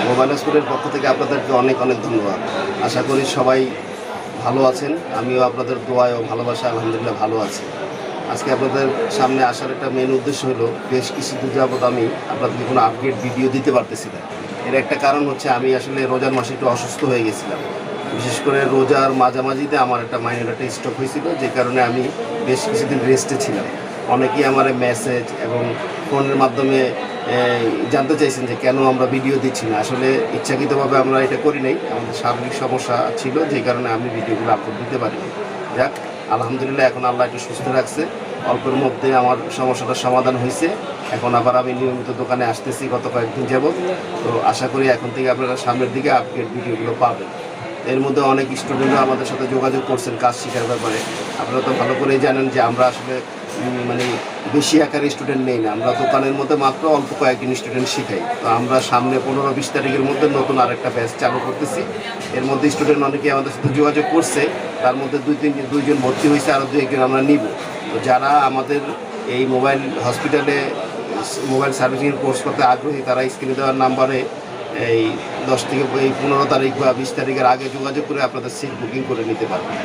Mobile স্কুলের পক্ষ থেকে আপনাদেরকে অনেক অনেক ধন্যবাদ। আশা করি সবাই ভালো আছেন। আমিও আপনাদের দোয়ায় ও ভালোবাসা আলহামদুলিল্লাহ ভালো আছি। আজকে আপনাদের সামনে আসার একটা মেন উদ্দেশ্য হলো, বেশ কিছুদিন যাবত আমি আপনাদেরকে কোনো আপডেট ভিডিও দিতে পারতেছি না। এর একটা কারণ হচ্ছে আমি আসলে রোজার মাসে একটু অসুস্থ হয়ে গেছিলাম। বিশেষ করে রোজার মাঝামাঝিতে আমার একটা মাইনর একটা স্ট্রোক হয়েছিল, যে কারণে আমি বেশ কিছুদিন রেস্টে ছিলাম। অনেকেই আমার মেসেজ এবং ফোনের মাধ্যমে জানতে চাইছেন যে কেন আমরা ভিডিও দিচ্ছি না। আসলে ইচ্ছাকৃতভাবে আমরা এটা করি নাই, আমাদের শারীরিক সমস্যা ছিল, যে কারণে আমি ভিডিওগুলো আপলোড দিতে পারিনি। যাক, আলহামদুলিল্লাহ এখন আল্লাহ একটু সুস্থ রাখছে, অল্পের মধ্যে আমার সমস্যাটার সমাধান হয়েছে। এখন আবার আমি নিয়মিত দোকানে আসতেছি গত কয়েকদিন যাবত। তো আশা করি এখন থেকে আপনারা সামনের দিকে আপডেট ভিডিওগুলো পাবেন। এর মধ্যে অনেক স্টুডেন্টরা আমাদের সাথে যোগাযোগ করছেন কাজ শেখার ব্যাপারে। আপনারা তো ভালো করেই জানেন যে আমরা আসলে মানে বেশি আকারে স্টুডেন্ট নেই না, আমরা দোকানের মধ্যে মাত্র অল্প কয়েকজন স্টুডেন্ট শিখাই। তো আমরা সামনে 15-20 তারিখের মধ্যে নতুন আরেকটা ব্যাচ চালু করতেছি। এর মধ্যে স্টুডেন্ট অনেকে আমাদের সাথে যোগাযোগ করছে, তার মধ্যে দুইজন ভর্তি হয়েছে, আরও 2-1জন আমরা নিব। তো যারা আমাদের এই মোবাইল হসপিটালে মোবাইল সার্ভিসিংয়ের কোর্স করতে আগ্রহী, তারা স্ক্রিনে দেওয়ার নাম্বারে এই 10 থেকে 15 তারিখ বা 20 তারিখের আগে যোগাযোগ করে আপনাদের সিট বুকিং করে নিতে পারবেন।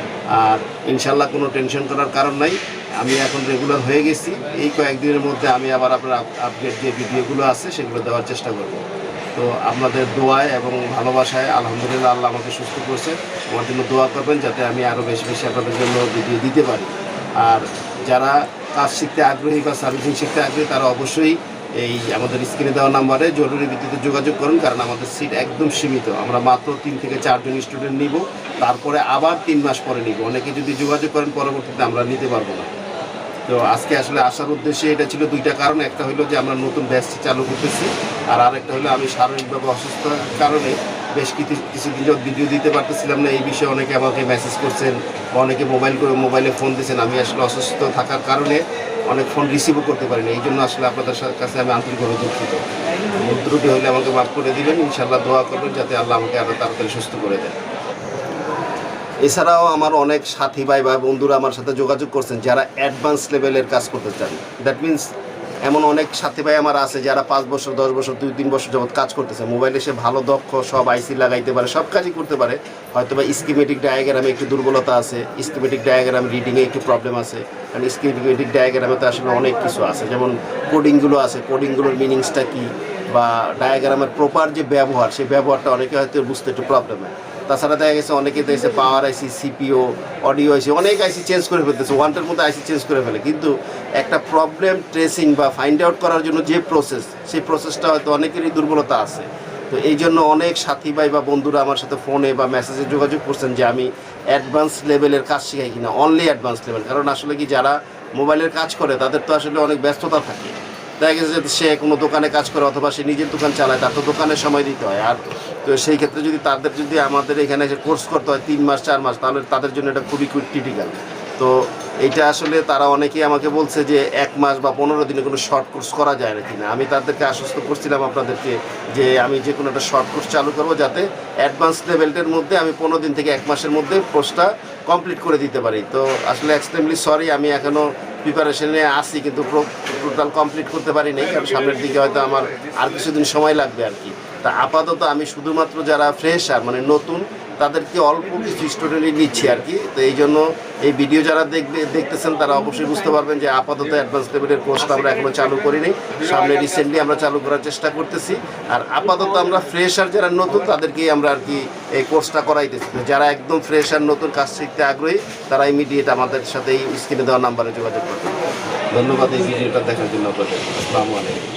আর ইনশাল্লাহ কোনো টেনশন করার কারণ নাই, আমি এখন রেগুলার হয়ে গেছি। এই কয়েকদিনের মধ্যে আমি আবার আপনার আপডেট যে ভিডিওগুলো আছে সেগুলো দেওয়ার চেষ্টা করব। তো আপনাদের দোয়ায় এবং ভালোবাসায় আলহামদুলিল্লাহ আল্লাহ আমাকে সুস্থ করছে। আমার জন্য দোয়া করবেন যাতে আমি আরও বেশি বেশি আপনাদের জন্য ভিডিও দিতে পারি। আর যারা কাজ শিখতে আগ্রহী বা সার্ভিসিং শিখতে আগ্রহী, তারা অবশ্যই এই আমাদের স্ক্রিনে দেওয়া নাম্বারে জরুরি ভিত্তিতে যোগাযোগ করুন, কারণ আমাদের সিট একদম সীমিত। আমরা মাত্র 3 থেকে 4 জন স্টুডেন্ট নিব, তারপরে আবার 3 মাস পরে নিব। অনেকে যদি যোগাযোগ করেন পরবর্তীতে আমরা নিতে পারবো না। তো আজকে আসলে আসার উদ্দেশ্যে এটা ছিল 2টা কারণ। একটা হলো যে আমরা নতুন ব্যাচটি চালু করতেছি, আর আরেকটা হলো আমি শারীরিকভাবে অসুস্থতার কারণে বেশ কিছুদিন ভিডিও দিতে পারতেছিলাম না। এই বিষয়ে অনেকে আমাকে মেসেজ করছেন বা অনেকে মোবাইলে ফোন দিয়েছেন। আমি আসলে অসুস্থ থাকার কারণে অনেক ফোন রিসিভও করতে পারিনি। এই জন্য আসলে আপনাদের কাছে আমি আন্তরিকভাবে দুঃখিত। ত্রুটি হলে আমাকে মাফ করে দিবেন। ইনশাআল্লাহ দোয়া করবেন যাতে আল্লাহ আমাকে আরও তাড়াতাড়ি সুস্থ করে দেয়। এছাড়াও আমার অনেক সাথী ভাই বা বন্ধুরা আমার সাথে যোগাযোগ করছেন যারা অ্যাডভান্স লেভেলের কাজ করতে চান। দ্যাট মিনস এমন অনেক সাথী ভাই আমার আছে যারা 5 বছর 10 বছর 2-3 বছর যাবত কাজ করতেছে। মোবাইলে সে ভালো দক্ষ, সব আইসি লাগাইতে পারে, সব কাজই করতে পারে। হয়তো বা স্কিমেটিক ডায়াগ্রামে একটু দুর্বলতা আছে, স্কিমেটিক ডায়াগ্রাম রিডিংয়ে একটু প্রবলেম আছে। কারণ স্কিমেটিক ডায়াগ্রামে তো আসলে অনেক কিছু আছে, যেমন কোডিংগুলো আছে, কোডিংগুলোর মিনিংসটা কী বা ডায়াগ্রামের প্রপার যে ব্যবহার, সেই ব্যবহারটা অনেকে হয়তো বুঝতে একটু প্রবলেম হয়। তাছাড়া দেখা গেছে অনেকে দেখছে পাওয়ার আইসি, সিপিও, অডিও আইসি, অনেক আইসি চেঞ্জ করে ফেলতেছে, ওয়ানটার মধ্যে আইসি চেঞ্জ করে ফেলে। কিন্তু একটা প্রবলেম ট্রেসিং বা ফাইন্ড আউট করার জন্য যে প্রসেস, সেই প্রসেসটা হয়তো অনেকেরই দুর্বলতা আছে। তো এই জন্য অনেক সাথী ভাই বা বন্ধুরা আমার সাথে ফোনে বা মেসেজে যোগাযোগ করছেন যে আমি অ্যাডভান্স লেভেলের কাজ শেখাই কিনা, অনলি অ্যাডভান্স লেভেল। কারণ আসলে কি যারা মোবাইলের কাজ করে তাদের তো আসলে অনেক ব্যস্ততা থাকে। দেখা গেছে যে সে কোনো দোকানে কাজ করে অথবা সে নিজের দোকান চালায়, তার তো দোকানে সময় দিতে হয়। আর তো সেই ক্ষেত্রে যদি আমাদের এখানে এসে কোর্স করতে হয় 3 মাস 4 মাস, তাহলে তাদের জন্য এটা খুবই ক্রিটিক্যাল। তো এইটা আসলে তারা অনেকেই আমাকে বলছে যে 1 মাস বা 15 দিনে কোনো শর্ট কোর্স করা যায় না কিনা। আমি তাদেরকে আশ্বস্ত করছিলাম আপনাদেরকে যে আমি যে কোনো একটা শর্ট কোর্স চালু করবো, যাতে অ্যাডভান্স লেভেলটার মধ্যে আমি 15 দিন থেকে 1 মাসের মধ্যে কোর্সটা কমপ্লিট করে দিতে পারি। তো আসলে এক্সট্রিমলি সরি, আমি এখনও প্রিপারেশনে আসি, কিন্তু টোটাল কমপ্লিট করতে পারি নাই, কারণ সামনের দিকে হয়তো আমার আর কিছুদিন সময় লাগবে আর কি। তা আপাতত আমি শুধুমাত্র যারা ফ্রেশার মানে নতুন, তাদেরকে অল্প কিছু স্টুডেন্টই নিচ্ছি আর কি। তো এই জন্য এই ভিডিও যারা দেখতেছেন তারা অবশ্যই বুঝতে পারবেন যে আপাতত অ্যাডভান্স লেভেলের কোর্সটা আমরা এখনও চালু করিনি, সামনে রিসেন্টলি আমরা চালু করার চেষ্টা করতেছি। আর আপাতত আমরা ফ্রেশার যারা নতুন তাদেরকেই আমরা আর কি এই কোর্সটা করাইতেছি। যারা একদম ফ্রেশার নতুন কাজ শিখতে আগ্রহী, তারা ইমিডিয়েট আমাদের সাথে এই স্ক্রিনে দেওয়া নাম্বারে যোগাযোগ করবেন। ধন্যবাদ এই ভিডিওটা দেখার জন্য আপনাদের। আসসালামু আলাইকুম।